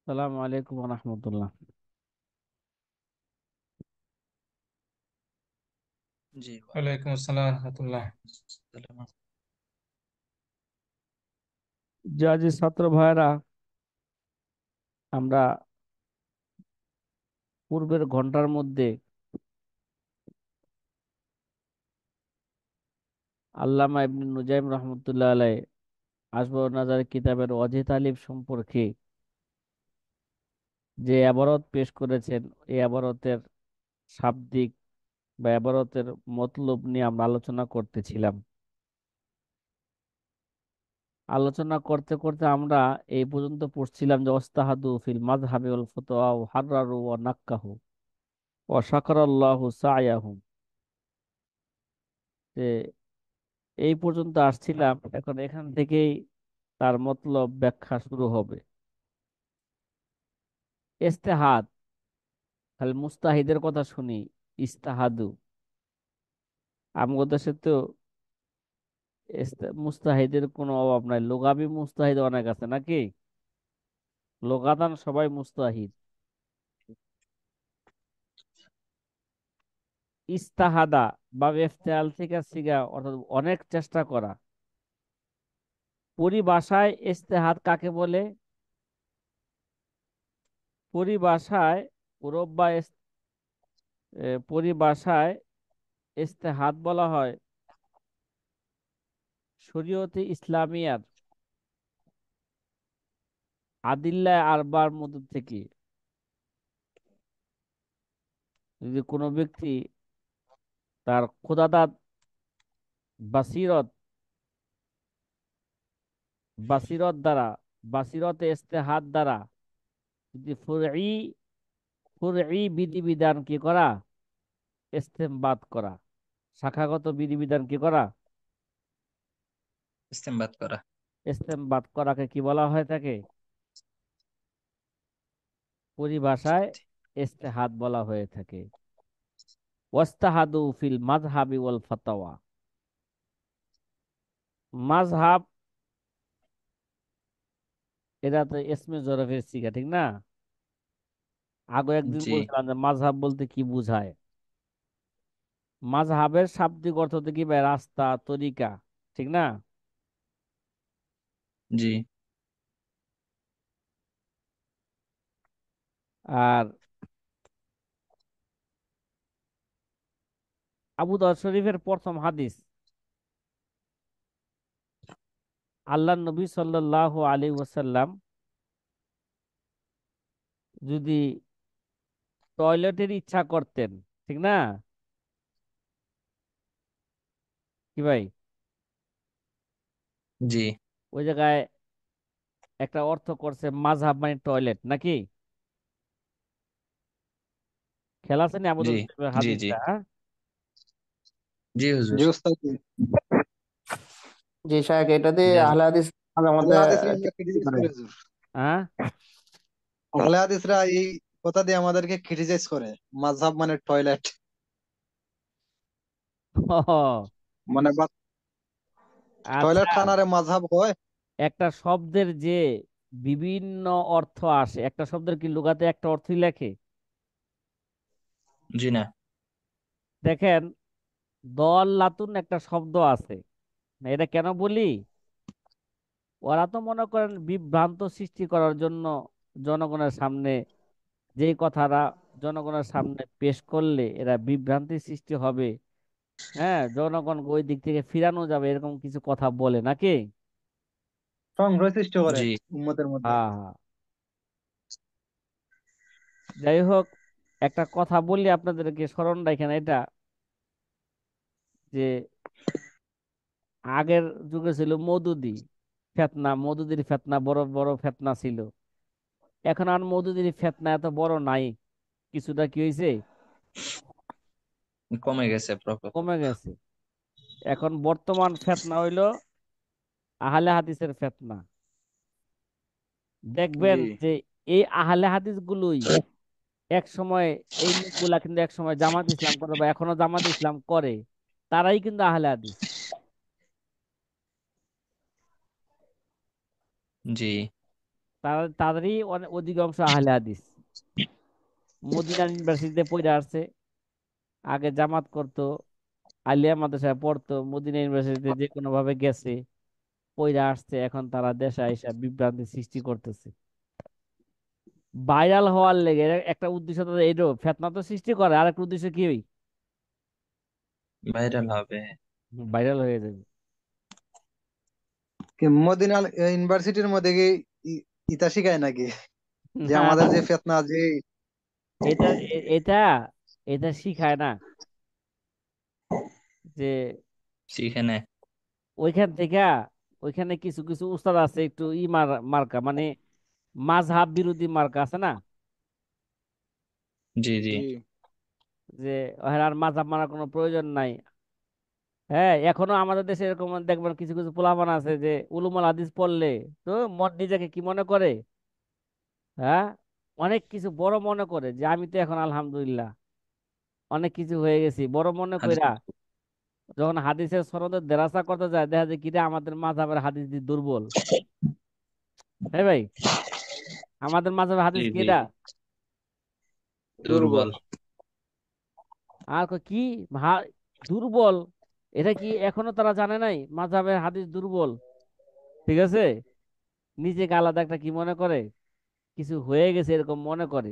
সালাম আলাইকুম রহমতুল্লাহ। জি, ওয়ালাইকুম আসসালাম রহমতুল্লাহ। ওয়ালাইকুম আসসালাম। জাজি ছাত্র ভাইরা, আমরা পূর্বের ঘন্টার মধ্যে আল্লামা ইবনে নুজাইম রহমতুল্লাহ আলাই আসবাব নাজার কিতাবের ওয়াজিহ তালিব সম্পর্কে যে এবারত পেশ করেছেন, এই এবারতের শাব্দিক বা এবারতের মতলব নিয়ে আমরা আলোচনা করতেছিলাম। আলোচনা করতে করতে আমরা এই পর্যন্ত পড়ছিলাম যে ওস্তাহাদু ফিল মাযহাবি ওয়াল ফতোয়া ওয়া হাররারু ওয়া নাক্কাহু ওয়া শাকারাল্লাহু সা'য়াহুম। যে এই পর্যন্ত আসছিলাম, এখন এখান থেকেই তার মতলব ব্যাখ্যা শুরু হবে। ইস্তেহাদ, খালি মুস্তাহিদের কথা শুনি, ইস্তাহাদু। আমগো দেশে তো মুস্তাহিদের কোনো অভাব নাই, লোগাবি মুস্তাহিদ অনেক আছে নাকি? লোগাদান সবাই মুস্তাহিদ। ইস্তাহাদা বা ইফতেআল থেকে সিগা, অর্থাৎ অনেক চেষ্টা করা। পরিভাষায় ইস্তেহাদ কাকে বলে? পরিভাষায় ওরব্বা পরিভাষায় ইস্তেহাদ বলা হয় শরীয়তে ইসলামিয়ার আদিল্লাহ আরবার মধ্যে থেকে যদি কোনো ব্যক্তি তার খোদাদাদ বাসিরত বাসিরত দ্বারা, বাসিরতে ইস্তেহাদ দ্বারা যদি ফুরঈ বিধিবিধান কি করা, ইস্তেমবাদ করা, শাখাগত বিধিবিধান কি করা, ইস্তেমবাদ করা। ইস্তেমবাদ করাকে কি বলা হয় থাকে? পরিভাষায় ইস্তেহাদ বলা হয়ে থাকে। ওয়াস্তাহাদু ফিল মাযহাবি ওয়াল ফাতাওয়া। মাযহাব, এটা তো ইসমে জরফের সিগা, ঠিক না? আগে একদিন জি, বলছিলাম যে মাযহাব বলতে কি বুঝায়। মাযহাবের শাব্দিক অর্থ তো কি ভাই? রাস্তা, তরিকা, ঠিক না? জি, আর আবু দাউদ শরীফের প্রথম হাদিস, আল্লাহ নবী সাল্লাল্লাহু আলাইহি ওয়াসাল্লাম যদি টয়লেটের ইচ্ছা করতেন, ঠিক না? কি ভাই? জি, ওই জায়গায় একটা অর্থ করছে মাযহাব মানে টয়লেট নাকি? খেলা আছে নি আবু জি, দাউদ শরীফের জি, জি, হাদিসটা, হ্যাঁ? জি হুজুর। জি ওস্তাদ জি। জি শায়েখ, এটা দিয়ে যে আহলে হাদিস মাঝে আহলে মধ্যে হাদিসরা আমরা ই ক্রিটিসাইজ করে। করে হুজুর। হ্যাঁ। আহলে হাদিসরা এই কথা দিয়ে আমাদেরকে ক্রিটিসাইজ করে, মাযহাব মানে টয়লেট, ও, মানে টয়লেট আচ্ছা। খানারে মাযহাব হয়। একটা শব্দের যে বিভিন্ন অর্থ আসে, একটা শব্দের কি লুগাতে একটা অর্থই লেখে? জি না। দেখেন, লাতুন একটা শব্দ আছে, এটা কেন বলি? ওরা তো মনে করেন বিভ্রান্ত সৃষ্টি করার জন্য জনগণের সামনে যেই কথাটা জনগণের সামনে পেশ করলে এরা বিভ্রান্তি সৃষ্টি হবে, হ্যাঁ, জনগণ ওই দিক থেকে ফিরানো যাবে, এরকম কিছু কথা বলে নাকি? সংগ্রহ সৃষ্টি করে জি, উম্মতের মধ্যে। হ্যাঁ, হ্যাঁ। যাই হোক, একটা কথা বলি আপনাদেরকে, স্মরণ রাখেন এটা, যে আগের যুগে ছিল মওদুদি ফেতনা, মওদুদির ফেতনা বড় বড় ফেতনা ছিল। এখন আর মওদুদির ফেতনা এত বড় নাই, কিছুটা কি হয়েছে, কমে গেছে প্রকোপ। কমে গেছে। এখন বর্তমান ফেতনা হইলো আহলে হাদিসের ফেতনা। দেখবেন জি, যে এই আহলে হাদিস গুলোই এক সময়, এই লোকগুলা কিন্তু এক সময় জামাত ইসলাম করে বা এখনো জামাত ইসলাম করে, তারাই কিন্তু আহলে হাদিস। জি, তাদেরই অধিকাংশ আহলে হাদিস মদিনা ইউনিভার্সিটিতে পড়ে আসছে। আগে জামাত করতো, আলিয়া মাদ্রাসায় পড়তো, মদিনা ইউনিভার্সিটিতে যে কোনো ভাবে গেছে, পইরা আসছে, এখন তারা দেশে আইসা বিভ্রান্তি সৃষ্টি করতেছে ভাইরাল হওয়ার লেগে। একটা উদ্দেশ্য তো এইটাও, ফেতনা তো সৃষ্টি করে, আর একটা উদ্দেশ্য কি ভাইরাল হবে। ভাইরাল হয়ে যাবে। কি মদিনা ইউনিভার্সিটির মধ্যে কি ইতা শিখায় নাকি যে না আমাদের না, যে ফেতনা যে এটা এটা এটা শিখায় না যে সেখানে। ওইখান থেকে, ওইখানে কিছু কিছু উস্তাদ আছে একটু মার্কা, মানে মাযহাব বিরোধী মার্কা আছে না, জি জি। জি যে ওখানে আর মাযহাব মানার কোনো প্রয়োজন নাই। হ্যাঁ, এখনো আমাদের দেশে এরকম দেখবেন কিছু কিছু পোলাপান আছে যে উলুমাল হাদিস পড়লে তো মন নিজেকে কি মনে করে, হ্যাঁ, অনেক কিছু বড় মনে করে যে আমি তো এখন আলহামদুলিল্লাহ অনেক কিছু হয়ে গেছি বড় মনে হাদিস। কইরা। যখন হাদিসের সনদের দেরাসা করতে যায় দেখা যায় কিরে আমাদের মাযহাবের হাদিস দুর্বল। হ্যাঁ ভাই, আমাদের মাযহাবের জি হাদিস জি। কিরা দুর্বল। দুর্বল। আর কি ভা- দুর্বল, এটা কি এখনো তারা জানে নাই মাযহাবের হাদিস দুর্বল? ঠিক আছে, নিজেকে আলাদা একটা কি মনে করে, কিছু হয়ে গেছে এরকম মনে করে।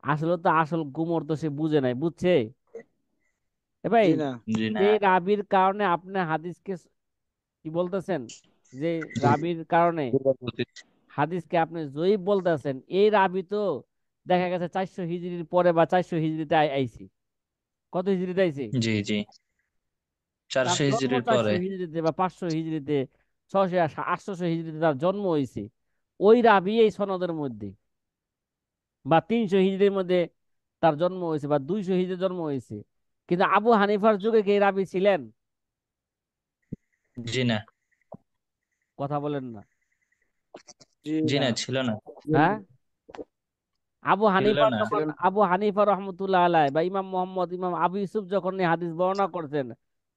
আসলে তো আসল গুমর তো সে বুঝে নাই, বুঝছে? এ ভাই, জি না। জি না। যে রাবির কারণে আপনি হাদিসকে কি বলতেছেন, যে রাবির কারণে হাদিসকে আপনি জয়ীফ বলতেছেন, এই রাবি তো দেখা গেছে 400 হিজরির পরে বা 400 হিজরিতে আইছি। কত হিজরিতে আইছি? জি জি। তার 400 জন্ম হিজরির পরে। 400 হিজরিতে বা 500 হিজরিতে, 600 800 হিজরিতে তার জন্ম হয়েছে। ওই রাবি এই সনদের মধ্যে, বা 300 হিজরির মধ্যে তার জন্ম হয়েছে, বা 200 হিজরিতে জন্ম হয়েছে। কিন্তু আবু হানিফার যুগে কি এই রাবি ছিলেন? জি না। কথা বলেন না। জি জি না। না, ছিল না। হ্যাঁ, আবু ছিল হানিফা না। যখন, আবু হানিফা রহমতুল্লাহ আলাই বা ইমাম মোহাম্মদ, ইমাম আবু ইউসুফ যখন এই হাদিস বর্ণনা করছেন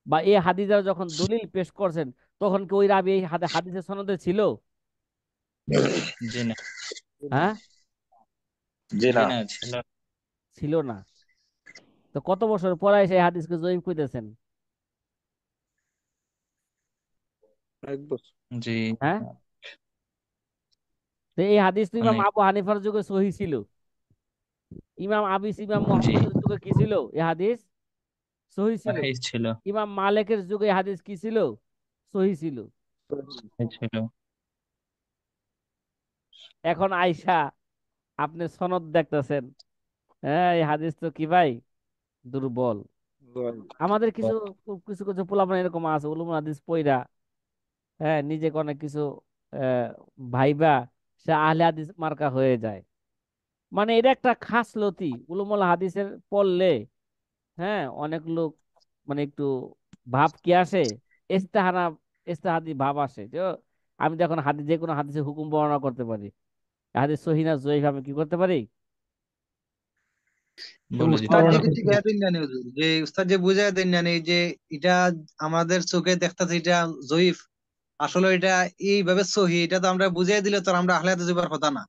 বা এই হাদিসের যখন দলিল পেশ করছেন, তখন কি ওই রাবি এই হাদিসের সনদে ছিল? জি না। হ্যাঁ, জি জি না। না, ছিল না। ছিল না। তো কত বছর পরে সেই হাদিসকে জয়ীফ কইতেছেন? এক বছর। জি। হ্যাঁ, তো এই হাদিস তো ইমাম অনেক। আবু হানিফার যুগে সহি ছিল, ইমাম জি। মোহাম্মদের যুগে কি ছিল এই হাদিস? সহি ছিল। এই ছিল। ইমাম মালিকের যুগে এই হাদিস কি ছিল? সহি ছিল। এই ছিল। এখন আইসা আপনি সনদ দেখতেছেন, হ্যাঁ এই হাদিস তো কি ভাই দুর্বল। আমাদের কিছু কিছু কিছু পোলাপান এরকম আছে উলুম হাদিস পইরা, হ্যাঁ, নিজেকে অনেক কিছু আহ, ভাইবা সে আহলে হাদিস মার্কা হয়ে যায়। মানে এটা একটা খাসলতি উলুমুল হাদিসের পড়লে, হ্যাঁ, অনেক লোক মানে একটু ভাব কি আসে, ইস্তেহানা, ইস্তেহাদি ভাব আসে যে আমি তো এখন হাদিস, যে কোনো হাদিসের হুকুম বর্ণনা করতে পারি, হাদিস সহিহ না জয়ীফ আমি কি করতে পারি? বলে দিতে উস্তাদ যে পারবো। কিছু দেন না হুজুর, যে উস্তাদ যে বুঝাই দেন না যে এটা আমাদের চোখে দেখতেছে এটা জয়ীফ, আসলে এটা এইভাবে সহি, এটা তো আমরা বুঝাই দিলে তো আর আমরা আহলে হাদিস হইবার কথা না।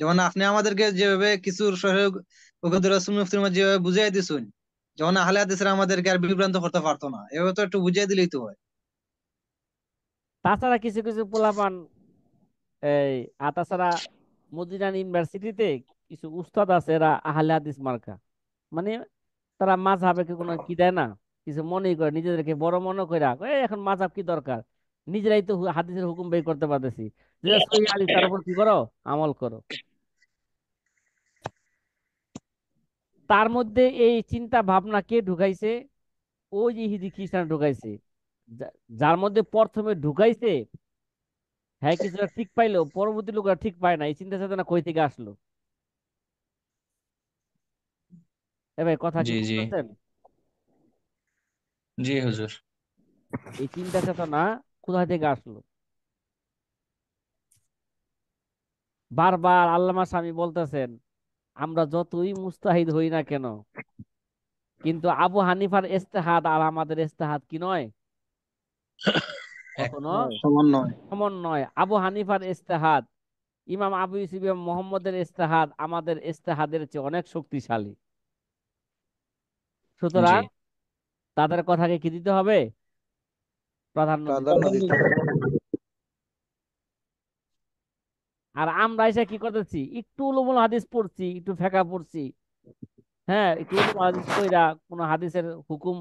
যেমন আপনি আমাদেরকে যেভাবে কিছু সহায়ক রাসূল মুফতির মধ্যে যেভাবে বুঝাই দিছেন, যেমন আহলে হাদিসরা আমাদেরকে আর বিভ্রান্ত করতে পারতো না, এভাবে তো একটু বুঝাই দিলেই তো হয়। তাছাড়া কিছু কিছু পোলাপান এই, আর তাছাড়া মদিনা ইউনিভার্সিটিতে কিছু উস্তাদ আছে এরা আহলে হাদিস মার্কা, মানে তারা মাযহাবে কোনো কি দেয় না, কিছু মনেই করে নিজেদেরকে বড় মনে করে এখন মাযহাব কি দরকার, নিজেরাই তো হাদিসের হুকুম বের করতে পারতেছি, যেটা সহিহ হাদিস তার উপর কি করো, আমল করো। তার মধ্যে এই চিন্তা ভাবনা কে ঢুকাইছে? ওই যে ইহুদি খ্রিস্টান ঢুকাইছে। যার মধ্যে প্রথমে ঢুকাইছে, হ্যাঁ, কিছুটা ঠিক পাইলো, পরবর্তী লোকরা ঠিক পায় না, এই চিন্তা চেতনা কই থেকে আসলো? এ ভাই, কথা কি জি জি। বুঝতেছেন? জি হুজুর। এই চিন্তা চেতনা কোথা থেকে আসলো? বারবার আল্লামা স্বামী বলতেছেন আমরা যতই মুস্তাহিদ হই না কেন, কিন্তু আবু হানিফার ইজতিহাদ আর আমাদের ইজতিহাদ কি নয়, এক। কখনো সমান নয়। সমান নয়। আবু হানিফার ইজতিহাদ ইমাম আবু ইউসুফ ইমাম মোহাম্মদের ইজতিহাদ আমাদের ইজতিহাদের চেয়ে অনেক শক্তিশালী। জি সুতরাং তাদের কথাকে কি দিতে হবে? প্রাধান্য দিতে প্রাধান্য হবে। দিতে হবে। আর আমরা এসে কি করতেছি, একটু উলুমুল হাদিস পড়ছি, একটু ফেকা পড়ছি, হ্যাঁ একটু উলুমুল হাদিস কইরা কোনো হাদিসের হুকুম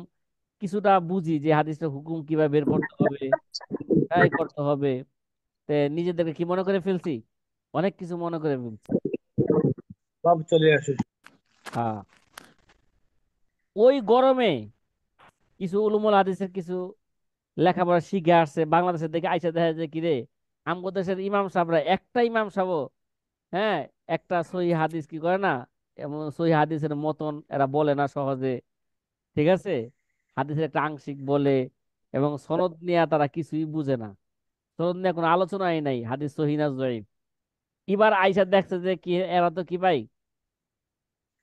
কিছুটা বুঝি, যে হাদিসের হুকুম কিভাবে বের করতে হবে, হ্যাঁ এই করতে হবে। তে নিজেদেরকে কি মনে করে ফেলছি? অনেক কিছু মনে করে ফেলছি। সব চলে আসে। হ্যাঁ, ওই গরমে কিছু উলুমুল হাদিসের কিছু লেখাপড়া শিখে আসছে বাংলাদেশের দিকে আইসা, দেখা যায় কি রে, আমগো দেশের ইমাম সাহেবরা একটা ইমাম সাহেব, হ্যাঁ একটা সহি হাদিস কি করে না, এমন সহি হাদিসের মতন এরা বলে না সহজে, ঠিক আছে, হাদিসের একটা আংশিক বলে, এবং সনদ নিয়ে তারা কিছুই বুঝে না, সনদ নিয়ে কোনো আলোচনাই নাই, হাদিস সহি না জয়ীফ। এবার আইসা দেখছে যে কি এরা তো কি ভাই,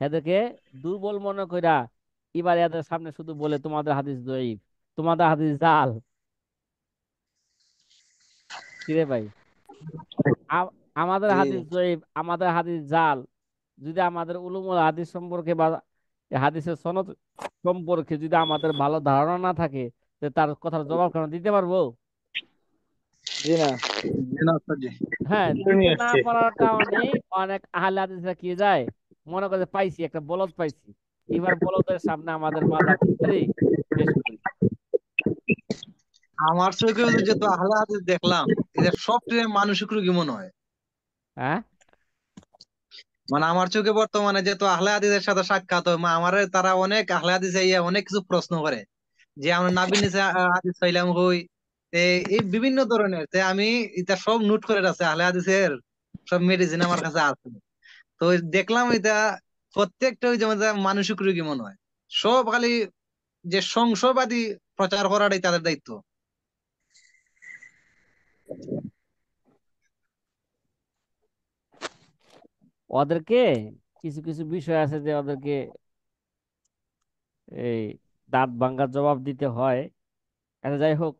এদেরকে দুর্বল মনে কইরা এবার এদের সামনে শুধু বলে তোমাদের হাদিস জয়ীফ, তোমাদের হাদিস জাল। কিরে ভাই, আ- আমাদের জি হাদিস জয়ীফ, আমাদের হাদিস জাল, যদি আমাদের উলুমুল হাদিস সম্পর্কে বা এই হাদিসের সনদ সম্পর্কে যদি আমাদের ভালো ধারণা না থাকে, তো তার কথার জবাব কেন দিতে পারবো? জি না। জি না উস্তাদ জি। হ্যাঁ, উত্তর দিতে নিয়ে না আসছে। পারার কারণে অনেক আহলে হাদিসরা কি যায়, মনে করে যে পাইছি একটা বলদ পাইছি, এবার বলদের সামনে আমাদের মাথা কি করি, পেশ করি। আমার চোখে যত আহলে হাদিস দেখলাম, এদের সবচেয়ে মানসিক রোগী মনে হয়। হ্যাঁ, মানে আমার চোখে বর্তমানে যত আহলে হাদিসের সাথে সাক্ষাৎ হয়, আমার তারা অনেক আহলে হাদিসে ইয়া অনেক কিছু প্রশ্ন করে, যে আমরা নাবির নিচে হাদিস পাইলাম হই, তে এই বিভিন্ন ধরনের, তে আমি এটা সব নোট করে রাখছি, আহলে হাদিসের সব মেডিসিন আমার কাছে আছে। তো দেখলাম এটা প্রত্যেকটা ওই যেমন মানসিক রোগী মনে হয়, সব খালি যে সংশয়বাদী প্রচার করাটাই তাদের দায়িত্ব। ওদেরকে কিছু কিছু বিষয় আছে যে ওদেরকে এই দাঁত ভাঙ্গার জবাব দিতে হয়। আচ্ছা যাই হোক,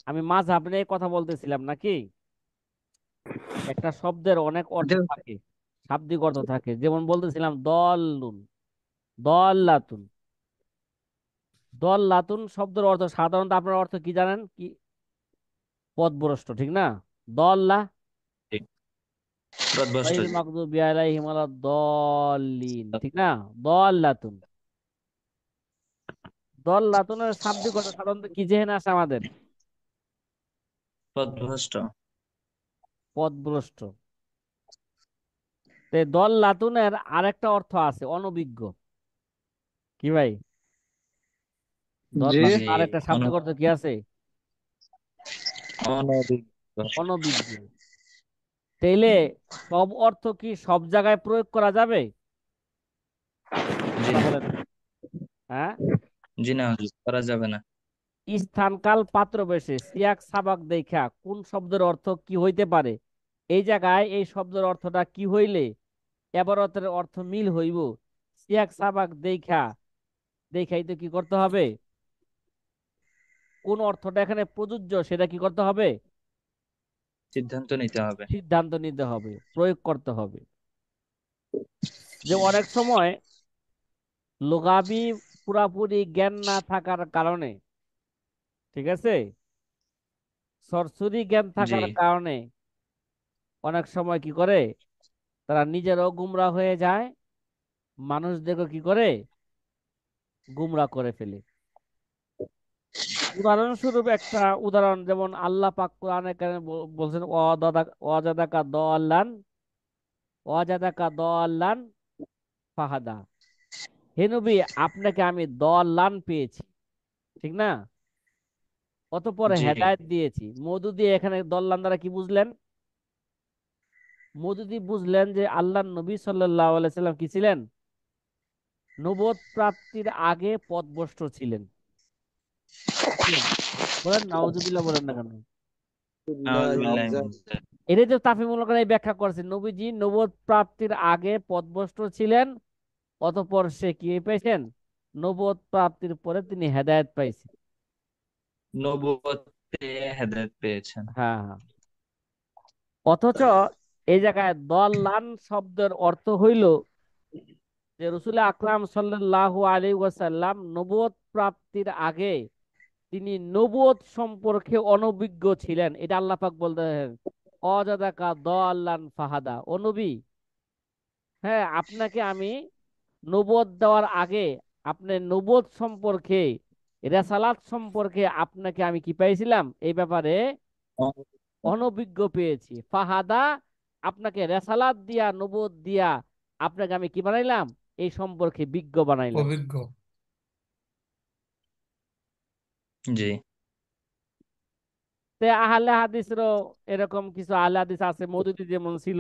আমি মাঝহাব নিয়ে কথা বলতেছিলাম নাকি। একটা শব্দের অনেক অর্থ এটা- থাকে, শাব্দিক অর্থ থাকে, যেমন বলতেছিলাম দল্লুন, দল্লাতুন। দল্লাতুন শব্দের অর্থ সাধারণত আপনার অর্থ কি জানেন কি? পথভ্রষ্ট, ঠিক না? দল্লা জি পথভ্রষ্ট গায়রিল জি। মাগদুবি আলাইহিম ওয়ালাদ-দাল্লিন, ঠিক না? দল্লাতুন, দল্লাতুনের শাব্দিক অর্থ সাধারণত কি জেহেনে আসে আমাদের? পথভ্রষ্ট পথভ্রষ্ট। তো এই দল্লাতুনের আরেকটা অর্থ আছে, অনভিজ্ঞ। কি ভাই, জি দল্লাতুন জি। আরেকটা শাব্দিক অর্থ কি আছে? অনভিজ্ঞ অনভিজ্ঞ। তাইলে সব অর্থ কি সব জায়গায় প্রয়োগ করা যাবে? জি কথা না। বলেন। হ্যাঁ, জি না হুজুর, করা যাবে না। স্থান কাল পাত্র বেশে সিয়াক সাবাক দেখা কোন শব্দের অর্থ কি হইতে পারে, এই জায়গায় এই শব্দের অর্থটা কি হইলে এবারতের অর্থ মিল হইব, সিয়াক সাবাক দেখা দেখাই তো কি করতে হবে, কোন অর্থটা এখানে প্রযোজ্য সেটা কি করতে হবে, সিদ্ধান্ত নিতে হবে। সিদ্ধান্ত নিতে হবে, প্রয়োগ করতে হবে। যে অনেক সময় লোগাবি পুরাপুরি জ্ঞান না থাকার কারণে, ঠিক আছে, সরসরি জ্ঞান জি থাকার কারণে অনেক সময় কি করে, তারা নিজেরাও গুমরা হয়ে যায়, মানুষদেরকে কি করে, গুমরা করে ফেলে। উদাহরণস্বরূপ একটা উদাহরণ, যেমন আল্লাহ পাক কোরআনে কারিমে বলছেন ওয়াজাদাকা দআল্লান, ওয়াজাদাকা দআল্লান ফাহাদা। হে নবী, আপনাকে আমি দআল্লান পেয়েছি, ঠিক না? অতঃপর জি হেদায়েত দিয়েছি। মধু দিয়ে এখানে দল্লান দ্বারা কি বুঝলেন? মধু দিয়ে বুঝলেন যে আল্লাহ নবী সাল্লাল্লাহু আলাইহি সাল্লাম কি ছিলেন, নবুয়ত প্রাপ্তির আগে পথভ্রষ্ট ছিলেন। ছিলেন। বলেন নাউজুবিল্লাহ, বলেন না কেন? নাউজুবিল্লাহি মিন যালিক। এটাই তো তাফিমুল এই ব্যাখ্যা করেছেন, নবীজি নবুয়ত প্রাপ্তির আগে পথভ্রষ্ট ছিলেন, অতঃপর সে কি পেয়েছেন, নবুয়ত প্রাপ্তির পরে তিনি হেদায়েত পাইছেন। নবুয়তে হেদায়েত পেয়েছেন। হ্যাঁ হ্যাঁ। অথচ এই জায়গায় দল্লান শব্দের অর্থ হইল যে রসুল আকরাম সাল্লাল্লাহু আলাইহি ওয়াসাল্লাম নবুয়ত প্রাপ্তির আগে তিনি নবুয়ত সম্পর্কে অনভিজ্ঞ ছিলেন। এটা আল্লাহ পাক বলতেছেন, অজাদাকা দল্লান ফাহাদা। ও নবী, হ্যাঁ, আপনাকে আমি নবুয়ত দেওয়ার আগে আপনি নবুয়ত সম্পর্কে, রেসালাত সম্পর্কে আপনাকে আমি কি পেয়েছিলাম, এই ব্যাপারে অনভিজ্ঞ পেয়েছি। ফাহাদা, আপনাকে রেসালাত দিয়া নবুয়ত দিয়া আপনাকে আমি কি বানাইলাম, এই সম্পর্কে বিজ্ঞ বানাইলাম। অভিজ্ঞ। জি। তে আহলে হাদিসেরও এরকম কিছু আহলে হাদিস আছে, মওদুদি যেমন ছিল,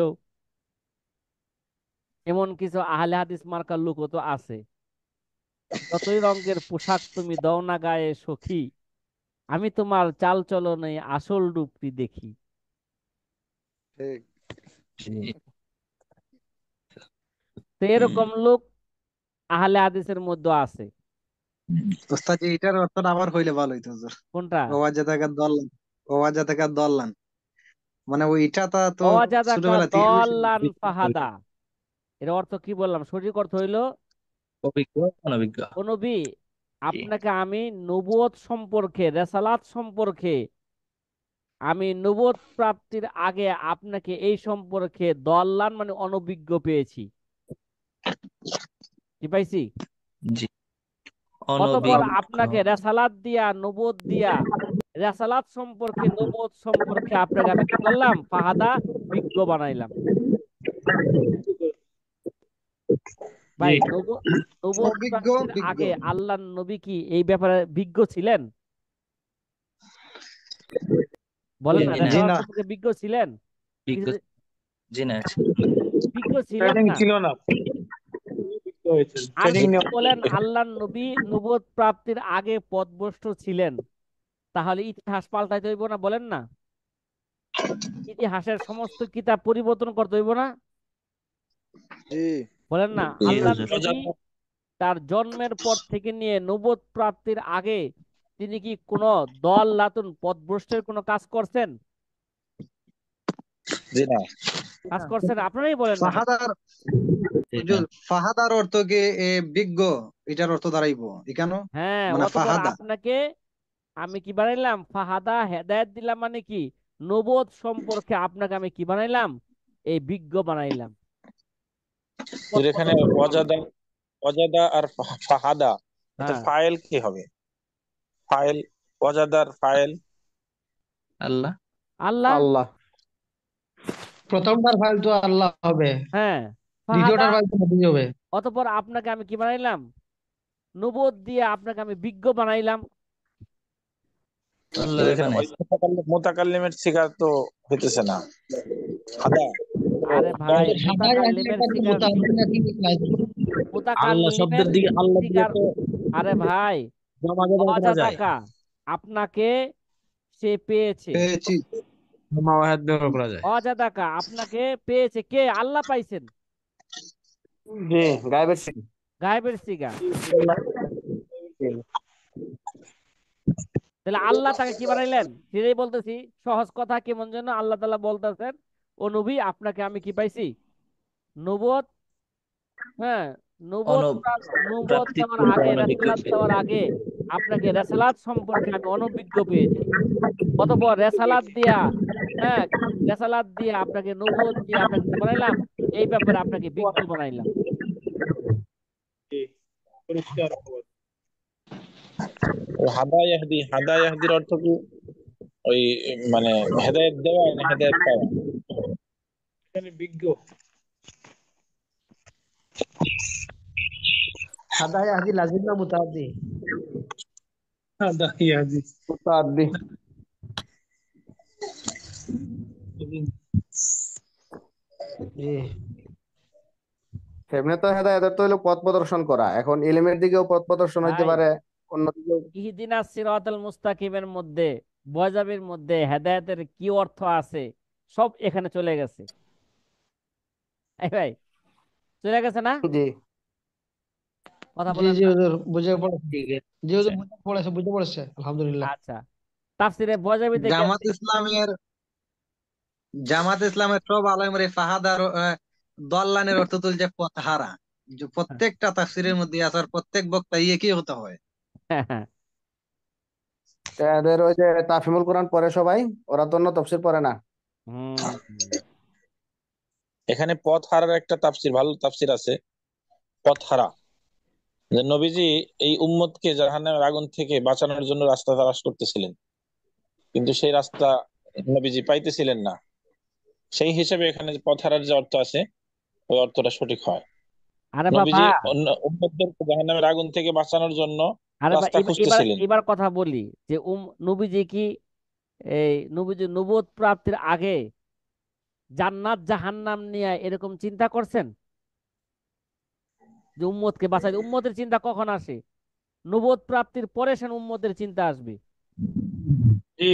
এমন কিছু আহলে হাদিস মার্কার লোকও তো আছে। যতই রঙের পোশাক তুমি দাও না গায়ে সখী, আমি তোমার চাল চলনে আসল রূপটি দেখি। ঠিক। জি। তো এরকম লোক আহলে হাদিসের মধ্যে আছে। ওস্তাদ জি, এটার অর্থটা আবার হইলে ভালো হইতো হুজুর। কোনটা? ওয়াজাদাকা দল্লান, ওয়াজাদাকা দল্লান, মানে ওইটা তো অজাদাকা ছোটবেলা থেকে দল্লান ফাহাদা, এর অর্থ কি বললাম? সঠিক অর্থ হইলো, অভিজ্ঞ অনভিজ্ঞ। ও নবী, জি। আপনাকে আমি নবুয়ত সম্পর্কে, রেসালাত সম্পর্কে, আমি নবুয়ত প্রাপ্তির আগে আপনাকে এই সম্পর্কে দল্লান মানে অনভিজ্ঞ পেয়েছি। কি পাইছি? জি। অতঃপর অনভিজ্ঞ। আপনাকে রেসালাত দিয়া নবুয়ত দিয়া, রেসালাত সম্পর্কে নবুয়ত সম্পর্কে আপনাকে আমি কি করলাম, ফাহাদা, বিজ্ঞ বানাইলাম। ভাই, জি। নবুয়ত অভিজ্ঞ প্রাপ্তির বিজ্ঞ। আগে আল্লাহর নবী কি এই ব্যাপারে বিজ্ঞ ছিলেন? বলেন না, জি না। জি রেসালাত না। সম্পর্কে বিজ্ঞ ছিলেন? বিজ্ঞ। কিছু- জি না। বিজ্ঞ ছিলেন ট্রেনিং না। ছিল না, হয়েছেন আর ট্রেনিং যদি নেওয়া। বলেন আল্লাহর নবী নবুয়ত প্রাপ্তির আগে পথভ্রষ্ট ছিলেন, তাহলে ইতিহাস পাল্টাইতে হইব না? বলেন না, ইতিহাসের সমস্ত কিতাব পরিবর্তন করতে হইব না? জি। বলেন না, জি আল্লাহর হুজুর। নবী তার জন্মের পর থেকে নিয়ে নবুয়ত প্রাপ্তির আগে তিনি কি কোনো দল লাতুন পথভ্রষ্টের কোনো কাজ করছেন? জি না। কাজ করছেন? আপনারাই বলেন না কেন? ফাহাদার জি না। হুজুর, ফাহাদার অর্থ কি বিজ্ঞ, এটার অর্থ দাঁড়াইবো এখানে, হ্যাঁ, মানে অতঃপর ফাহাদা। আপনাকে আমি কি বানাইলাম, ফাহাদা, হেদায়েত দিলাম, মানে কি নবুয়ত সম্পর্কে আপনাকে আমি কি বানাইলাম, এই বিজ্ঞ বানাইলাম, পথ এর এখানে প্রদর্শন করলাম। অজাদা, অজাদা আর ফাহাদা, এটা হ্যাঁ, ফাইল কি হবে? ফাইল, অজাদার ফাইল আল্লাহ। আল্লাহ। আল্লাহ। প্রথমটার ফাইল তো আল্লাহ হবে, হ্যাঁ, ফাহাদা। দ্বিতীয়টার ফাইল তো নবী হবে। অতঃপর আপনাকে আমি কি বানাইলাম, নবুয়ত দিয়ে আপনাকে আমি বিজ্ঞ বানাইলাম। আল্লাহ এখানে ওই বানাইছে। মোতাকাল্লিমের শিকার তো হইতেছে না। হাদা, আরে ভাই, সাদাই আছে মুতাকাল্লিমের একটা শিকার, মুতাকাল্লিম আছে। আল্লাহ মুতাকাল্লিমের শব্দের দিকে, আল্লাহ দিকে শিকার। তো আরে ভাই, জমা জমা করা যায়, অজাদাকা, আপনাকে সে পেয়েছে। পেয়েছি। জমা ওয়াহেদ ব্যবহার করা যায়। অজাদাকা, আপনাকে পেয়েছে কে? আল্লাহ পাইছেন। জি, গায়েবের সিং। গায়েবের সিগা। তাহলে আল্লাহ তাকে কি বানাইলেন, সেটাই বলতেছি। সহজ কথা কেমন যেন আল্লাহ তাআলা বলতেছেন, ও নবী, আপনাকে আমি কি পাইছি, নবুয়ত, হ্যাঁ, নবুয়ত প্রাপ্তি দেওয়ার পূর্বে আগে, অনভিজ্ঞ রেসালাত ছিল। দেওয়ার আগে আপনাকে রেসালাত সম্পর্কে আমি অনভিজ্ঞ পেয়েছি। অতঃপর রেসালাত দিয়া, হ্যাঁ, রেসালাত দিয়ে আপনাকে নবুয়ত দিয়ে আপনাকে কি বানাইলাম, এই ব্যাপারে আপনাকে বিজ্ঞ বানাইলাম। পরিষ্কার আওয়াজ। হাদা ইয়াহদি, হাদা ইয়াহদির অর্থ কি? ওই মানে হেদায়েত দেওয়া না হেদায়েত পাওয়া? এখানে বিজ্ঞ। সাদা ইয়াহদি লাজিম না মুতাআদ্দি? হাদা ইয়াহদি। মুতাআদ্দি। জি। এমনি তো হেদায়েতের তো হলো পথ প্রদর্শন করা, এখন ইলমের দিকেও পথ প্রদর্শন হইতে ভাই, পারে, অন্যদিকেও। ইহদিনাস সিরাতাল মুস্তাকিমের মধ্যে, বয়জাবির মধ্যে হেদায়েতের কি অর্থ আছে, সব এখানে চলে গেছে। এই ভাই, চলে গেছে না? জি। কথা জি বলেন জি না। হুজুর, বুঝে পড়েছে। ঠিক জি আছে। হুজুর, বুঝে পড়েছে আলহামদুলিল্লাহ। আচ্ছা, তাফসিরে বয়জাবিতে জামাত ইসলামের জামাত ইসলামের সব আলেমরে ফাহাদ আর দল্লানের অর্থ তুলছে পথহারা, যে প্রত্যেকটা তাফসিরের মধ্যে আছে, আর প্রত্যেক বক্তা কি হতে হয়। তা এদের ওই যে তাফহিমুল কোরআন পড়ে সবাই, ওরা তো অন্য তাফসীর পড়ে না। হুম। এখানে পথ হারার একটা তাফসির, ভালো তাফসির আছে, পথ হারা, যে নবীজি এই উম্মতকে জাহান্নামের আগুন থেকে বাঁচানোর জন্য রাস্তা তালাশ করতেছিলেন, কিন্তু সেই রাস্তা নবীজি পাইতেছিলেন না। সেই হিসেবে এখানে যে পথ হারার যে অর্থ আছে, ওই অর্থটা সঠিক হয়। আরে বাবা, নবীজি অন্য উম্মতদেরকে জাহান্নামের আগুন থেকে বাঁচানোর জন্য আরে রাস্তা এবার এবার খুঁজতেছিলেন। এবার কথা বলি যে নবীজি কি এই নবীজি নবুয়ত প্রাপ্তির আগে জান্নাত জাহান্নাম নিয়ে এরকম চিন্তা করছেন যে উম্মতকে বাঁচাই? উম্মতের চিন্তা কখন আসে? নবুয়ত প্রাপ্তির পরে সে উম্মতের চিন্তা আসবে। জি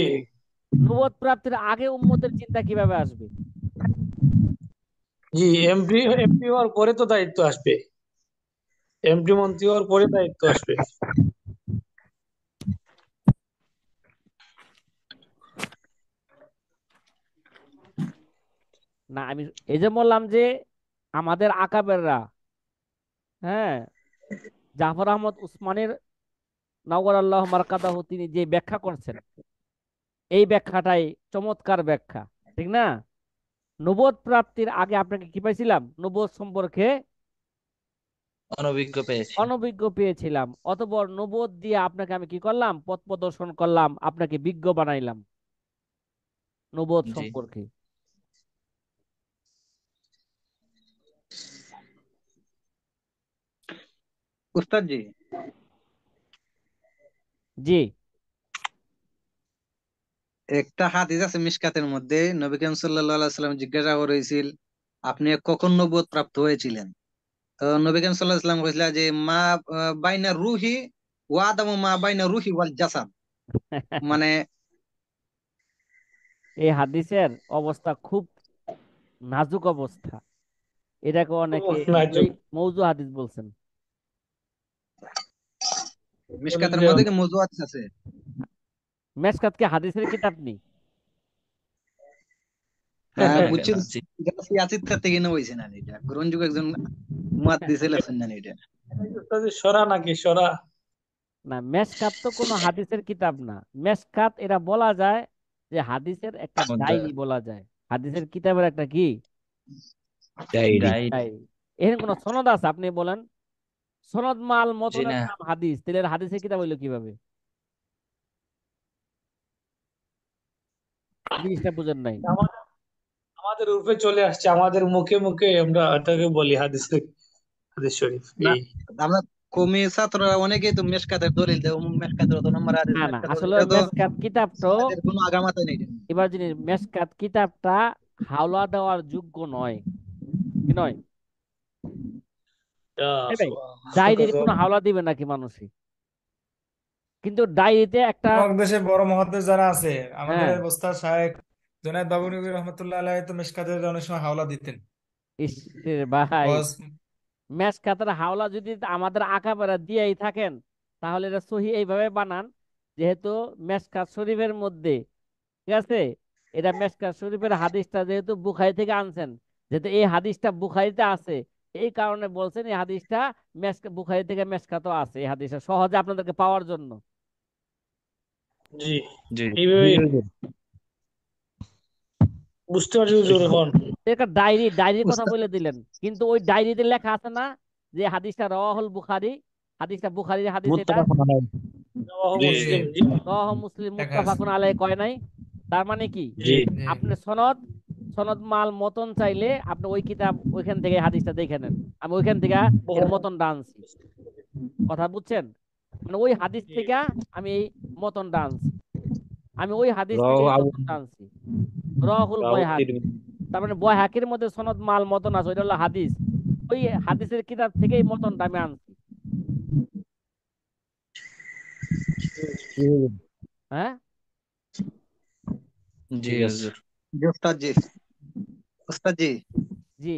নবুয়ত প্রাপ্তির আগে উম্মতের চিন্তা কিভাবে আসবে? জি এমপি এমপি হওয়ার পরে তো দায়িত্ব আসবে, এমপি মন্ত্রী হওয়ার পরে দায়িত্ব আসবে। না, আমি এই যে বললাম যে আমাদের আকাবেররা, হ্যাঁ, জাফর আহমদ উসমানীর নওয়ার আল্লাহ মারকাদাহ, তিনি যে ব্যাখ্যা করছেন, এই ব্যাখ্যাটাই চমৎকার ব্যাখ্যা, ঠিক না? নবুয়ত প্রাপ্তির আগে আপনাকে কি পাইছিলাম? নবুয়ত সম্পর্কে অনভিজ্ঞ পেয়েছি। অনভিজ্ঞ পেয়েছিলাম, অতঃপর নবুয়ত দিয়ে আপনাকে আমি কি করলাম? পথ প্রদর্শন করলাম, আপনাকে বিজ্ঞ বানাইলাম নবুয়ত জি সম্পর্কে। উস্তাদ জি, জি। একটা হাদিস আছে মিশকাতের মধ্যে, নবী করিম সাল্লাল্লাহু আলাইহি সাল্লাম জিজ্ঞাসা করেছিল, আপনি কখন নবুয়ত প্রাপ্ত হয়েছিলেন? তো নবী করিম সাল্লাল্লাহু আলাইহি সাল্লাম কইছিল যে মা বাইনা রুহি ওয়া আদামু মা বাইনা রুহি ওয়াল জাসাদ, মানে এই হাদিসের অবস্থা খুব নাজুক অবস্থা। এটাকে অনেকে নাজুক। মৌজু হাদিস বলছেন। মিশকাতের মধ্যে কি মওযু হাদিস আছে? মেশকাতকে হাদিসের কিতাব নেই? হ্যাঁ না বুঝছি, কেন, জি এটা সিয়াসিত থেকে না হইছে না, এটা গ্রহণযোগ্য একজন মুহাদ্দিস লেখেন না এটা। সরা নাকি সরা? না, মেশকাত তো কোনো হাদিসের কিতাব না। মেশকাত এরা বলা যায় যে হাদিসের একটা মধ্যে ডায়েরি বলা যায়, হাদিসের কিতাবের একটা কি ডায়েরি। ডায়েরি। এর কোন সনদ আছে? আপনি বলেন। সনদ মাল জি মতনের না, নাম হাদিস, তাহলে এর হাদিসের কিতাব হইলো কিভাবে? জিনিসটা বুঝেন নাই। আমাদের আমাদের রূপে চলে আসছে, আমাদের মুখে মুখে আমরা এটাকে বলি হাদিস, হাদিস শরীফ না, এই। আমরা কমি ছাত্ররা অনেকেই তো মেশকাতের দলিল দেয়, অমুক মেশকাতের অত নম্বর হাদিস, না না, মেশকাতের আসলে এটা তো মেশকাত কিতাবটা, সমাজের কোনো আগামাতে নেই। এবার জিনিস, মেশকাত কিতাবটা হাওলা দেওয়ার যোগ্য নয়, কি নয়? এই ভাই, ডায়েরির কোনো হাওলা দিবে নাকি মানুষই? কিন্তু ডায়েরিতে একটা, আমার দেশে বড় মহাদ্দেশ যারা আছে, আমাদের হ্যাঁ, ওস্তাদ শায়েখ জুনায়েদ বাবুনগরী রহমতুল্লাহ আলাইহি তো মিশকাতের অনেক সময় হাওলা দিতেন। ইস রে ভাই, বস মেশকাতের হাওলা যদি আমাদের আকাবেরা দিয়েই থাকেন, তাহলে এটা সহি এইভাবে বানান, যেহেতু মেশকাত শরীফের মধ্যে, ঠিক আছে, এটা মেশকাত শরীফের হাদিসটা যেহেতু বুখারী থেকে আনছেন, যেহেতু এই হাদিসটা বুখারীতে আছে, এই কারণে বলছেন এই হাদিসটা বুখারী থেকে মেশকাতও আছে, এই হাদিসটা সহজে আপনাদেরকে পাওয়ার জন্য। জি জি এইভাবে বুঝতে পারছি হুজুর এখন। একটা ডায়েরির কথা বলে দিলেন, কিন্তু ওই ডায়েরিতে লেখা আছে না যে হাদিসটা রাওয়াহুল বুখারী, হাদিসটা বুখারীর হাদিস, এটা রাওয়াহু জি মুসলিম। জি রাওয়াহু মুসলিম লেখা আছে। মুত্তাফাকুন আলাইহি কয় নাই? তার মানে কি, জি জি আপনি সনদ সনদ মাল মতন চাইলে আপনি ওই কিতাব ওইখান থেকে হাদিসটা দেখে নেন। আমি ওইখান থেকে এর মতনটা আনছি, কথা বুঝছেন? মানে ওই হাদিস জি থেকে আমি এই মতনটা আনছি, আমি ওই হাদিস থেকে রাও এই আবু মতনটা আনছি। রাহুল রাহুল বয়হাকি, তিরমিজি। তার মানে বয়হাকির মধ্যে সনদ মাল মতন আছে, ওইটা হলো হাদিস। ওই হাদিসের কিতাব থেকে এই মতনটা আমি আনছি। হ্যাঁ, জি ঠিক আছে। হুজুর। জি ওস্তাদ জি, ওস্তাদ জি, জি।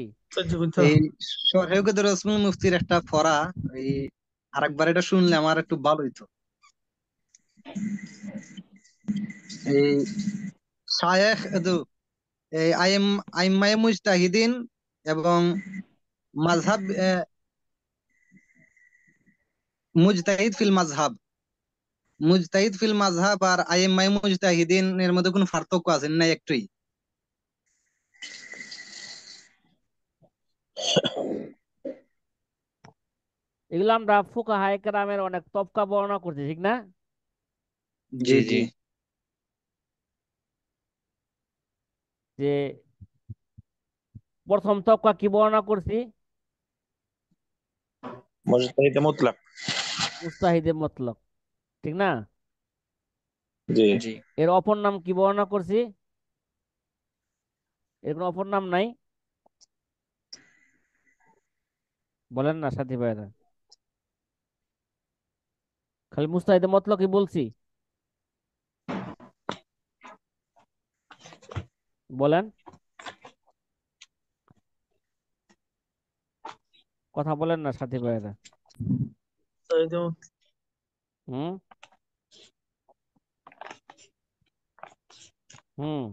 এই শরীয়ত রসুল মুফতির একটা ফরা, এই আরেকবার এটা শুনলে আমার একটু ভালো হইতো। এই শায়েখ এই আইম্মায়ে মুজতাহিদিন এবং মাযহাব মুজতাহিদ ফিল মাযহাব আর আইম্মায়ে মুজতাহিদিন এর মধ্যে কোনো পার্থক্য আছে না? একটুই। এগুলো আমরা ফুকাহায়ে কেরামের অনেক তবকা বর্ণনা করছি, ঠিক না? জি জি জি জি যে প্রথম তবকা কি বর্ণনা করছি? মুজতাহিদে মুতলাক। মুস্তাহিদে মতলব, ঠিক না? জি জি এর অপর নাম কি বর্ণনা করছি? এর কোনো অপর নাম নাই? বলেন না সাথী ভাইরা, খালি মুস্তাহিদে মতলব কি বলছি? বলেন, কথা বলেন না সাথী ভাইরা। হুম হুম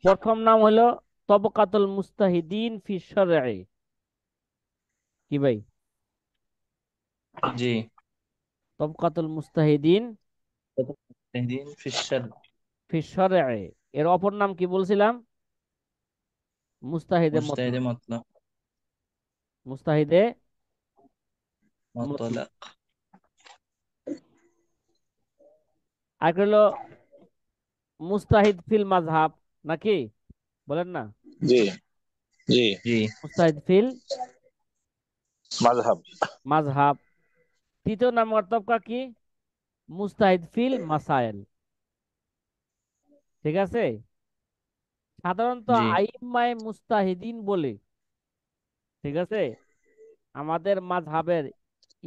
প্রথম নাম হলো তবকাতুল মুস্তাহিদিন ফি শরঈ। কি ভাই? জি তবকাতুল মুস্তাহিদিন মুজতাহিদিন ফিশার ফি শরঈ। এর অপর নাম কি বলছিলাম? মুস্তাহিদে মুজতাহিদে মতলব। মতলব মুস্তাহিদে মতলব। মতলাক। আর হলো মুস্তাহিদ ফিল মাযহাব, নাকি? বলেন না, জি জি জি মুস্তাহিদ ফিল মাযহাব। মাযহাব। তৃতীয় নাম্বার তবকা কি? মুস্তাহিদ ফিল মাসাইল। ঠিক আছে? সাধারণত জি আইম্মায়ে মুস্তাহিদিন বলে, ঠিক আছে, আমাদের মাযহাবের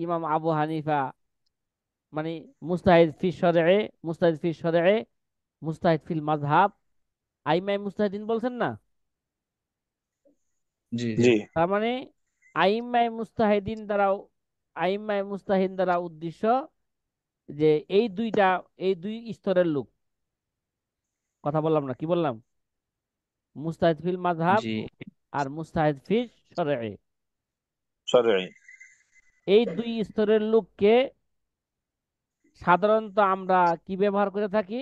ইমাম আবু হানিফা, মানে মুস্তাহিদ ফি শরঈ, মুস্তাহিদ ফি শরঈ, মুস্তাহিদ ফিল মাযহাব, আইম্মায়ে মুস্তাহিদিন বলছেন না? জি জি জি তার মানে আইম্মায়ে মুস্তাহিদিন দ্বারা, আইম্মায়ে মুস্তাহিদিন দ্বারা উদ্দেশ্য যে এই দুই স্তরের লোক। কথা বললাম না, কি বললাম? মুস্তাহিদ ফিল মাযহাব জি আর মুস্তাহিদ ফি শরঈ। শরঈ। এই দুই স্তরের লোককে সাধারণত আমরা কি ব্যবহার করে থাকি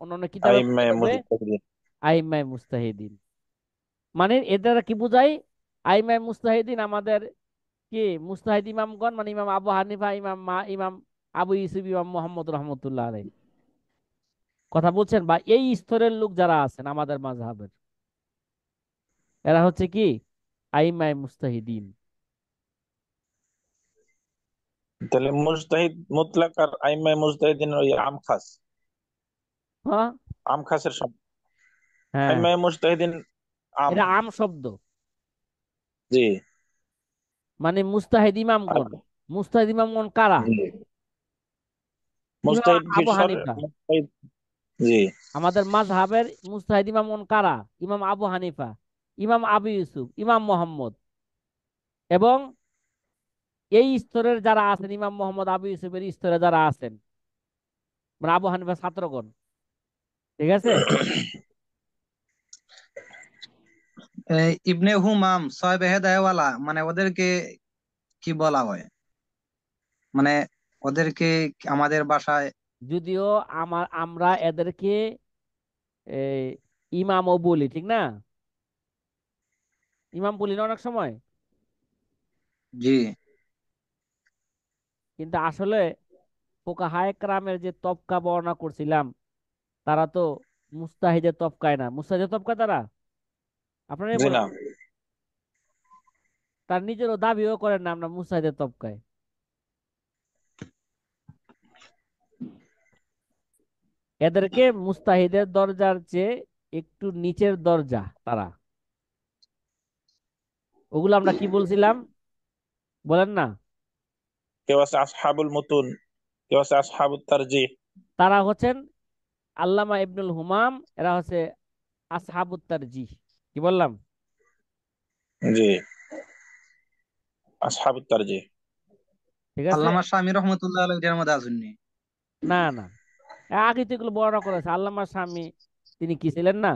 অন্যান্য কিতাবের আইম্মায়ে মধ্যে? মুজতাহিদিন। আইম্মায়ে মুস্তাহিদিন। মানে এর দ্বারা কি বোঝায়? আইম্মায়ে মুস্তাহিদিন আমাদের কি মুস্তাহিদ ইমামগণ, মানে ইমাম আবু হানিফা, ইমাম আবু ইউসুফ, ইমাম মোহাম্মদ রহমতুল্লাহ আলাইহি। কথা বলছেন? বা এই স্তরের লোক যারা আছেন আমাদের মাযহাবের, এরা হচ্ছে কি আইম্মায়ে মুস্তাহিদিন। তাহলে মুজতাহিদ মুতলাক আর আইম্মায়ে মুজতাহিদিন ওই আম খাস। হ্যাঁ আম খাসের শব্দ। হ্যাঁ, আইম্মায়ে মুজতাহিদিন আম। এটা আম শব্দ। জি মানে মুস্তাহিদ আর ইমামগণ, মুস্তাহিদ ইমামগণ কারা? জি ইমাম মুজতাহিদ ফি আবু শর হানিফা। মুজতাহিদ। জি আমাদের মাযহাবের মুজতাহিদ ইমামগণ কারা? ইমাম আবু হানিফা, ইমাম আবু ইউসুফ, ইমাম মোহাম্মদ। এবং এই স্তরের যারা আছেন, ইমাম মোহাম্মদ, আবু ইউসুফের স্তরে যারা আছেন, মানে আবু হানিফার ছাত্রগণ। ঠিক আছে? ইবনে হুমাম সাহেব হেদায়াওয়ালা, মানে ওদেরকে কি বলা হয়? মানে ওদেরকে আমাদের ভাষায় যদিও আমরা এদেরকে এই, ইমামও বলি, ঠিক না? ইমাম বলি না অনেক সময়, জি কিন্তু আসলে ফুকাহায়ে কেরামের যে তবকা বর্ণনা করছিলাম, তারা তো মুস্তাহিদের তবকায় না। মুস্তাহিদের তবকা তারা? আপনারাই জি বলেন। না। তার নিজেরও দাবিও করেন না আমরা মুস্তাহিদের তবকায়। এদেরকে মুস্তাহিদের দরজার চেয়ে একটু নিচের দরজা তারা। ওগুলো আমরা কি বলছিলাম? বলেন না। কেউ আছে আসহাবুল মুতুন, কেউ আছে আসহাবুত তারজিহ। তারা হচ্ছেন আল্লামা ইবনুল হুমাম, এরা হচ্ছে আসহাবুত তারজিহ। কি বললাম? জি আসহাবুত তারজিহ। ঠিক আছে? আল্লামা শামী রহমতুল্লাহ আলাইহি এর মধ্যে আসেননি? না না, আগে তো এগুলো বর্ণনা করেছে আল্লামা শামী, তিনি কি ছিলেন না,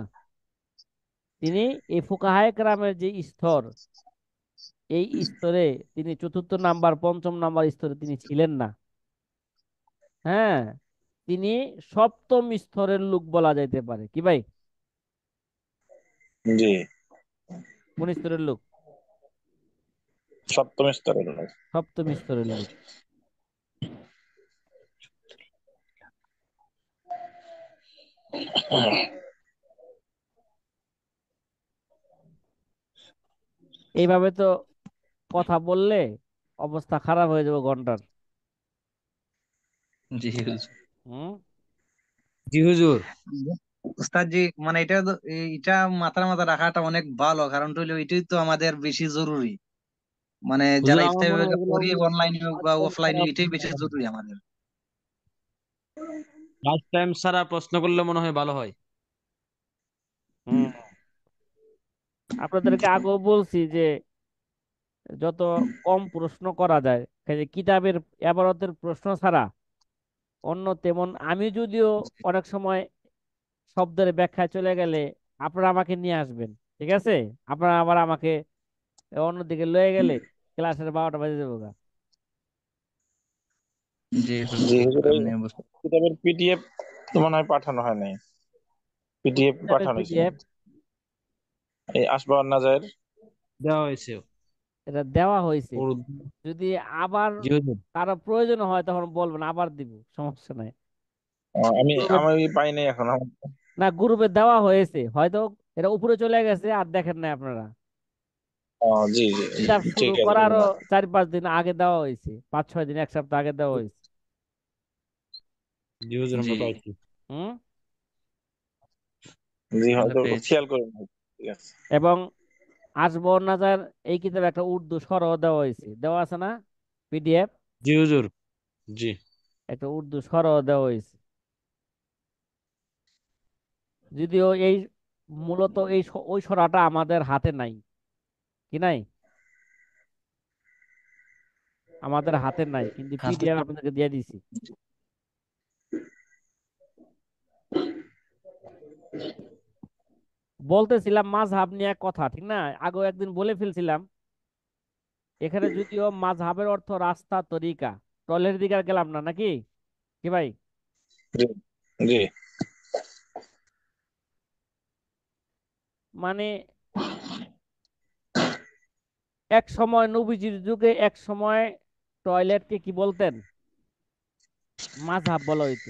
তিনি এই ফুকাহায়ে কেরামের যে স্তর, এই স্তরে তিনি চতুর্থ নাম্বার পঞ্চম নাম্বার স্তরে তিনি ছিলেন না। হ্যাঁ, তিনি সপ্তম স্তরের লোক বলা যাইতে পারে, কি ভাই? জি, কোন স্তরের লোক? সপ্তম স্তরের লোক। সপ্তম স্তরের লোক। এইভাবে তো কথা বললে অবস্থা খারাপ হয়ে যাবে ঘন্টার। জি হুজুর। হুম। জি হুজুর। উস্তাদ জি, মানে এটা মাথার মাথা রাখাটা অনেক ভালো, কারণ হলো এটাই তো আমাদের বেশি জরুরি। মানে হুজুর যারা আমার ইফতার মনে হয় বিভাগে এগুলো পড়ি, অনলাইনে হোক বা টাইম অফলাইনে, ছাড়া এটাই বেশি জরুরি আমাদের। লাস্ট টাইম ছাড়া প্রশ্ন করলে মনে হয় ভালো হয়। হুম। আপনাদেরকে আগেও বলছি যে যত কম প্রশ্ন করা যায়, এই যে কিতাবের এবারতের প্রশ্ন ছাড়া অন্য তেমন, আমি যদিও অনেক সময় শব্দের ব্যাখ্যায় চলে গেলে আপনারা আমাকে নিয়ে আসবেন, ঠিক আছে? আপনারা আবার আমাকে অন্যদিকে লয়ে গেলে ক্লাসের 12টা বাজে যাবো গা। জি জি হুজুর, হুজুর, এই আপনি বুঝতে কিতাবের পিডিএফ তো মনে হয় পাঠানো হয় নাই। পিডিএফ কিতাবের পাঠানো হয়েছে না? পিডিএফ এই আসবাব নাজায়ের। দেওয়া হয়েছে এটা দেওয়া হয়েছে, উর্দু। যদি আবার জি হুজুর। কারো প্রয়োজন হয় তখন বলবেন, আবার দিব, সমস্যা নাই। আমি গ্রুপে, আমি পাই নাই এখন। না গ্রুপে দেওয়া হয়েছে হয়তো, এটা উপরে চলে গেছে আর দেখেন না আপনারা। জি জি, কিতাব শুরু ঠিক আছে, করারও ধন্যবাদ। 4-5 দিন আগে দেওয়া হয়েছে, 5-6 দিন, এক সপ্তাহ আগে দেওয়া হয়েছে। জি হুজুর, জি, আমরা পাইছি। হুম। জি, আমরা হয়তো পেয়েছি। খেয়াল করেন। ঠিক আছে। এবং আসবর নাজার এই কিতাবে একটা উর্দু সরহ দেওয়া হয়েছে, দেওয়া আছে না পিডিএফ? জি হুজুর। জি। একটা উর্দু সরহ দেওয়া হয়েছে। যদিও এই মূলত ওই সরাটা আমাদের হাতে নাই, কি নাই, আমাদের হাতে নাই, কিন্তু হাতে পিডিএফ আপনাদেরকে দিয়ে দিছি। বলতেছিলাম মাযহাব নিয়ে কথা, ঠিক না? আগেও একদিন বলে ফেলছিলাম। এখানে যদিও মাযহাবের অর্থ রাস্তা, তরিকা, টয়লেটের দিকে আর গেলাম না নাকি, কি ভাই? জি জি মানে এক সময় নবীজির যুগে এক সময় টয়লেটকে কি বলতেন? মাযহাব বলা হইতো,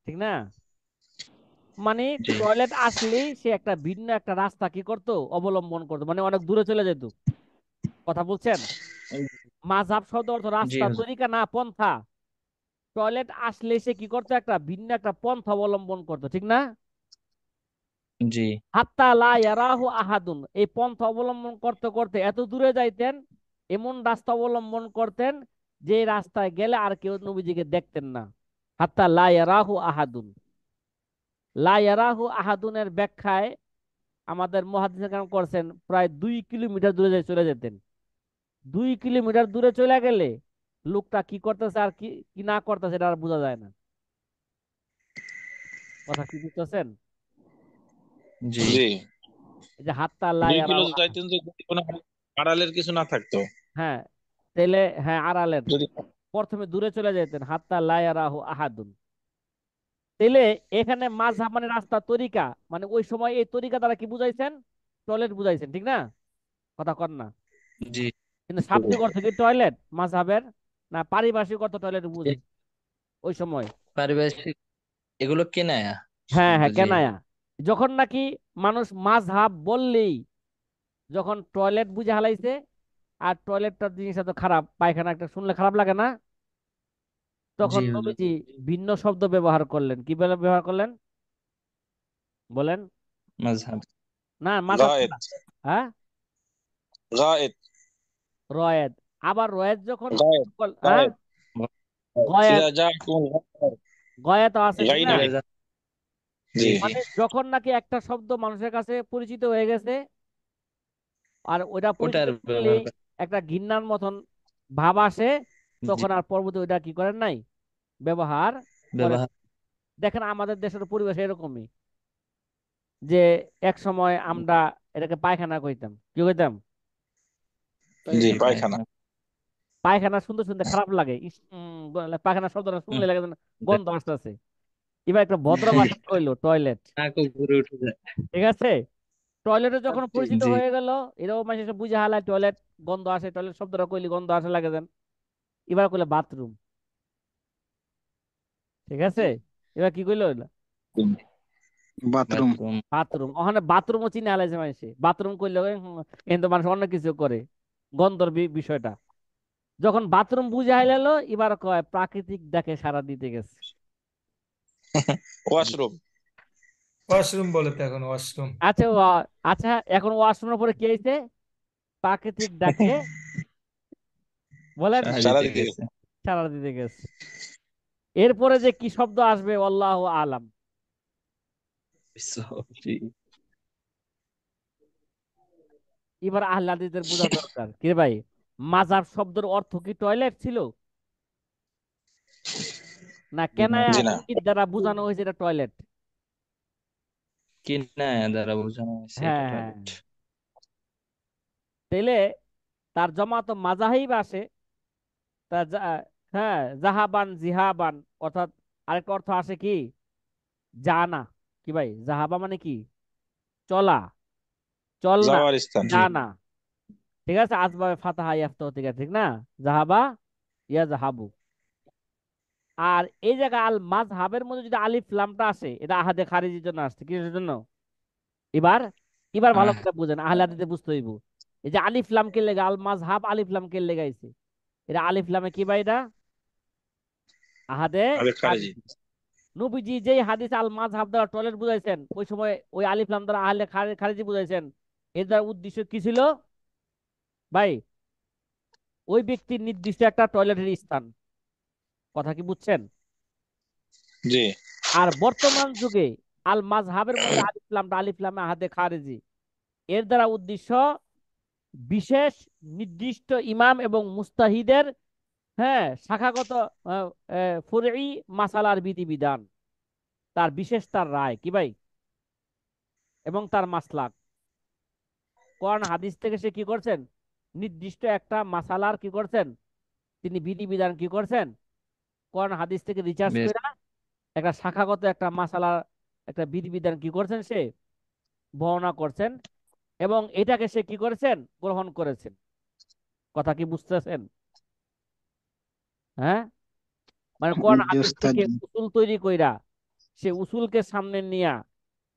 ঠিক না? মানে জি টয়লেট আসলেই সে একটা ভিন্ন একটা রাস্তা কি করতো, অবলম্বন করতো, মানে অনেক দূরে চলে যেত। কথা বলছেন? মাযহাব শব্দ অর্থ জি রাস্তা, হুজুর। তরিকা না পন্থা। টয়লেট আসলে সে কি করতো, একটা ভিন্ন একটা পন্থা অবলম্বন করতো, ঠিক না? জি হাত্তা লা ইয়ারাহু আহাদুন, এই পন্থা অবলম্বন করতে করতে এত দূরে যাইতেন, এমন রাস্তা অবলম্বন করতেন যে রাস্তায় গেলে আর কেউ নবীজিকে দেখতেন না। হাত্তা লা ইয়ারাহু আহাদুন। লা ইয়ারাহু আহাদুনের ব্যাখ্যায় আমাদের মুহাদ্দিস কেরাম করছেন প্রায় 2 কিলোমিটার দূরে চলে যেতেন। 2 কিলোমিটার দূরে চলে গেলে লোকটা কি করতেছে আর কি কি না করতেছে এটা আর বোঝা যায় না। কথা কি বুঝতেছেন? জি জি। এই যে হাত্তা লা 2 কিলো ইয়ারাহু যাইতেন যদি কোনো আড়ালের কিছু না থাকতো। হ্যাঁ, তাহলে হ্যাঁ আড়ালের, যদি প্রথমে দূরে চলে যেতেন, হাত্তা লা ইয়ারাহু আহাদুন। তাহলে এখানে মাযহাব মানে রাস্তা, তরিকা, মানে ওই সময় এই তরিকা দ্বারা কি বুঝাইছেন? টয়লেট বুঝাইছেন, ঠিক না? কথা কর না। জি। কিন্তু শাব্দিক অর্থ কি টয়লেট মাযহাবের? না পারিভাষিক অর্থ টয়লেট এ- বুঝাইছে ওই সময়? পারিপার্শ্বিক এগুলো কেনায়া হ্যাঁ হ্যাঁ, বুঝি। কেনায়া। যখন নাকি মানুষ মাযহাব বললেই যখন টয়লেট বুঝে হালাইছে, আর টয়লেটটার জিনিসটা তো খারাপ, পায়খানা একটা শুনলে খারাপ লাগে না, জি তখন হুজুর। নবীজি ভিন্ন শব্দ ব্যবহার করলেন। কি বলে ব্যবহার করলেন বলেন? মাযহাব। না মাযহাব গায়েত ছাড়া। হ্যাঁ, গায়েত রয়েদ। আবার রয়েদ যখন গায়েত হ্যাঁ, গায়েত গয়েদ, ইদা যা কোন গয়েত আছে, ঠিক না? গাইনা। ইরাজা। জি জি জি মানে যখন নাকি একটা শব্দ মানুষের কাছে পরিচিত হয়ে গেছে, আর ওইটা পরিচিত ওটার করলেই ব্যবহার করে। একটা ঘৃণার মতন ভাব আসে, জি তখন আর পরবর্তী ওইটা কি করেন নাই, ব্যবহার করেন। ব্যবহার। দেখেন আমাদের দেশের পরিবেশ এরকমই, যে এক সময় আমরা এটাকে পায়খানা কইতাম, কি কইতাম? জি, জি পায়খানা। পায়খানা শুনতে শুনতে খারাপ লাগে, পায়খানা শব্দটা শুনলে লাগে যেন গন্ধ আসতেছে। এবার একটা ভদ্র ভাষা কইলো টয়লেট, নাক উপরে উঠে যায়। ঠিক আছে? টয়লেটে যখন পরিচিত জি হয়ে গেল, এরকম মানুষ এসে বুঝে হালায় টয়লেট, গন্ধ আসে, টয়লেট শব্দটা কইলি গন্ধ আসে লাগে যেন। এবার কইলে বাথরুম, ঠিক আছে? এবার কি কইলো? বাথরুম। বাথরুম। বাথরুম, ওখানে বাথরুমও চিনে হালাইছে মানুষে, বাথরুম কইলে কিন্তু মানুষ অন্য কিছু করে, গন্ধর বিষয়টা যখন বাথরুম বুঝে হাইলালো, এবার কয় প্রাকৃতিক ডাকে সাড়া দিতে গেছে। ওয়াশরুম। ওয়াশরুম বলে তো এখন, ওয়াশরুম। আচ্ছা আচ্ছা, এখন ওয়াশরুমের পরে কি হয়েছে? প্রাকৃতিক ডাকে বলেন সাড়া সারা দিতে দিতে গেছে। সাড়া দিতে গেছে। এরপরে যে কি শব্দ আসবে আল্লাহু আলাম। জি এবার আহলে হাদিসদের বোঝা দরকার কি রে ভাই, মাজার শব্দের অর্থ কি টয়লেট ছিল? না কেনায়া জি না। ইঙ্গিত দ্বারা বোঝানো হয়েছে এটা টয়লেট? কি না দ্বারা বোঝানো হয়েছে এটা হ্যাঁ হ্যাঁ, টয়লেট। তাইলে তার জমাত মাজাহিব আসে, তা হ্যাঁ, জাহাবান জিহাবান, অর্থাৎ আরেকটা অর্থ আসে কি জানা, কি ভাই জাহাবা মানে কি? চলা, চল না, যাওয়ার স্থান। জানা, ঠিক আছে? আসবাবে ফাতাহা ইয়াফতাহু থেকে, ঠিক না? জাহাবা ইয়া জাহাবু। আর এই জায়গা আল মাযহাবের মধ্যে যদি আলিফ লামটা আসে, এটা আহাদে খারিজির জন্য আসছে, কিসের জন্য? এবার এবার ভালো আহ করে বুঝেন, আহলে হাদিসে বুঝতে হইব। এই যে আলিফ লাম কে লেগে, আল মাযহাব আলিফ লাম কে লেগাইছে, এটা আলিফ লামে কি ভাই? এটা আহাদে আরে খারেজি। খারিজি। নবীজি যেই হাদিস আল মাযহাব দ্বারা টয়লেট বুঝাইছেন, ওই সময় ওই আলিফ লাম দ্বারা আহলে খারিজি বুঝাইছেন। এর দ্বারা উদ্দেশ্য কি ছিল ভাই? ওই ব্যক্তির নির্দিষ্ট একটা টয়লেটের স্থান, কথা কি বুঝছেন? জি আর বর্তমান যুগে আল মাযহাবের মধ্যে আলিফ লামে আহাদে খারিজি, এর দ্বারা উদ্দেশ্য বিশেষ নির্দিষ্ট ইমাম এবং মুস্তাহিদের, হ্যাঁ, শাখাগত ফুরঈ মাসালার বিধিবিধান, তার বিশেষ তার রায় কি ভাই, এবং তার মাসলাক। কোরআন হাদিস থেকে সে কি করছেন? নির্দিষ্ট একটা মাসালার কি করছেন? তিনি বিধিবিধান কি করছেন? কোরআন হাদিস থেকে রিসার্চ বেশ। করে একটা শাখাগত একটা মাসালার একটা বিধিবিধান কি করছেন? সে বর্ণনা করছেন, এবং এটাকে সে কি করেছেন? গ্রহণ করেছেন। কথা কি বুঝতেছেন? হ্যাঁ, মানে কোরআন জি হাদিস ওস্তাদ থেকে জি। উসুল তৈরি কইরা, সে উসুলকে সামনে নিয়া,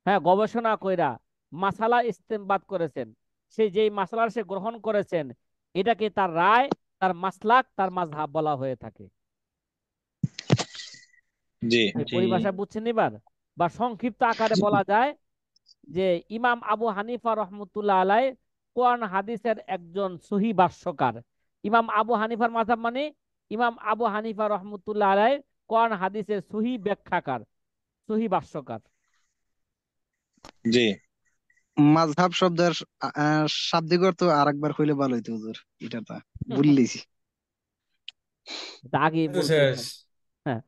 হ্যাঁ, গবেষণা কইরা মাসালা ইস্তেমবাদ করেছেন। সে যেই মাসালার সে গ্রহণ করেছেন, এটাকে তার রায়, তার মাসলাক, তার মাযহাব বলা হয়ে থাকে। জি এই জি পরিভাষা বুঝছেন এবার? বা সংক্ষিপ্ত আকারে বলা যায় যে ইমাম আবু হানিফা রহমতুল্লাহ আলাই কোরআন হাদিসের একজন সহি ভাষ্যকার। ইমাম আবু হানিফার মাযহাব মানে ইমাম আবু হানিফা রহমতুল্লাহ আলাই কোরআন হাদিসের সহি ব্যাখ্যাকার, সহি ভাষ্যকার। জি মাযহাব শব্দের শাব্দিক অর্থ আরেকবার কইলে ভালো হইতো হুজুর, এটা তা ভুললেছি। এটা আগেই তো বলতে শেষ। হইতো। হ্যাঁ,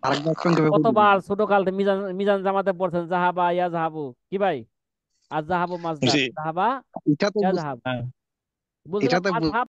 আরেকবার সংক্ষেপে বলুন। কতবার ছোট কালতে মিজান মিজান জামাতে পড়ছেন জাহাবা ইয়া জাহাবু, কি ভাই? আর জাহাবু মাজদার, জি জাহাবা এটা তো ইয়া জাহাব, হ্যাঁ বুঝলেন? এটা তো মাযহাব